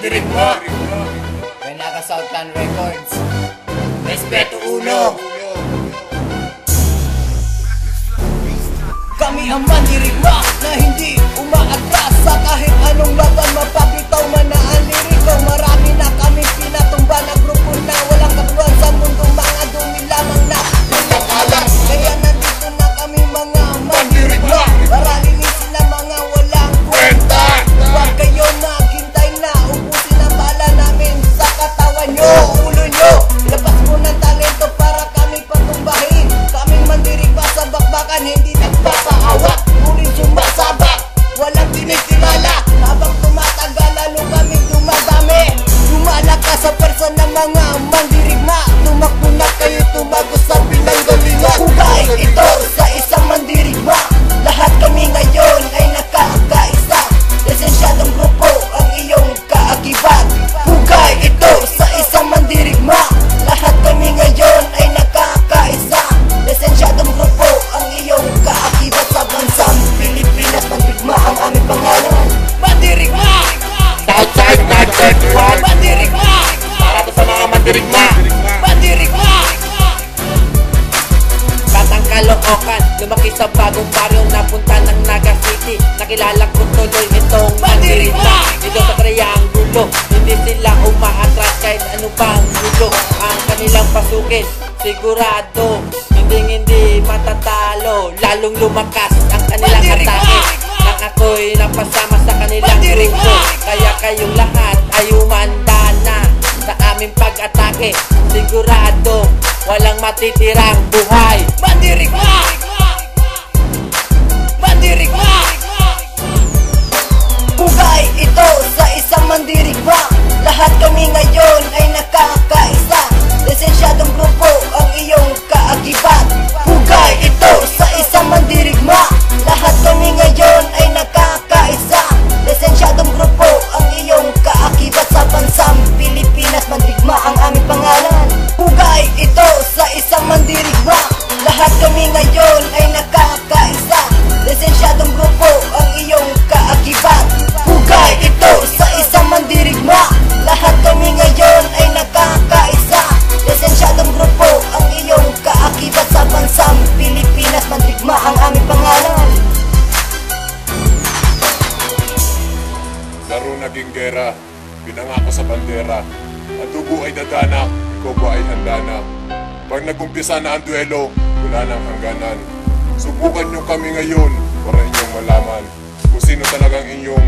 mandirigma. Renaka Southland Records. Respeto uno. Kami ang mandirigma na hindi umaatras sa kahit anong laban. Mapabitaw man na ang liriko. Marami na kami pinatumba na grupo na walang katuluan sa mundo. Mga dumi lamang na pinakalat. Kaya nandito na kami mga mandirigma para linisin na mga walang kwenta. Huwag kayo naghintay na ubusin ang bala namin sa katawan nyo, ulo nyo. Labas mo ng talento para kami patumbahin. Kaming mandirigma sa bakbakan, hindi nagpapaawak, ngunit sumasabak, walang kinikilala. Habang tumatagal, lalo kami dumadami. Lumalakas sa persa ng mga mandirigma. Tumakbo na kayo, tumago sa pinanggalingan. Hugay ito sa isang mandirigma. Lahat kami ngayon ay nakakaisa. Lisensyadong grupo ang iyong kaakibat. Hugay ito sa isang mandirigma. Lahat kami ngayon ay nakakaisa. Lisensyadong grupo ang iyong kaakibat. Sa bansang Pilipinas, mandirigma ang aming pangalan. Mandirigma! Southside 931. Mandirigma! Para to sa mga mandirigma. Mandirigma! Batang Caloocan, lumaki sa bagong baryo, napunta ng Naga City. Nakilala ko tuloy itong mandirigma. Dito sa Triangulo, hindi sila umaatras kahit ano bang gulo ang kanilang pasukin. Sigurado, hindi matatalo. Lalong lumakas ang kanilang atake nang ako'y napasama sa kanilang grupo. Kaya kayong lahat ay umanda na sa aming pag-atake. Sigurado, walang matitirang buhay. Mandirigma! Mandirigma! Hugay ito sa isang mandirigma. Lahat kami ngayon ay nakakaisa. Lisensyadong grupo ang iyong kaakibat. Hugay ito sa isang mandirigma. Lahat kami ngayon ay nakakaisa. Lisensyadong grupo ang iyong kaakibat. Sa bansang Pilipinas, mandirigma ang aming pangalan. Hugay ito sa isang mandirigma. Lahat kami ngayon ay nakakaisa. Lisensyadong grupo ang iyong kaakibat. Hugay ito sa isang mandirigma. Lahat kami ngayon ay nakakaisa. Lisensyadong grupo ang iyong kaakibat. Sa bansang Pilipinas, mandirigma ang aming pangalan. Laro naging gera, pinangako sa bandera. Ang dugo ay dadanak, ikaw ba ay handa na? Pag nagumpisa na ang duelo, wala nang hangganan. Subukan nyo kami ngayon para inyong malaman kung sino talagang inyong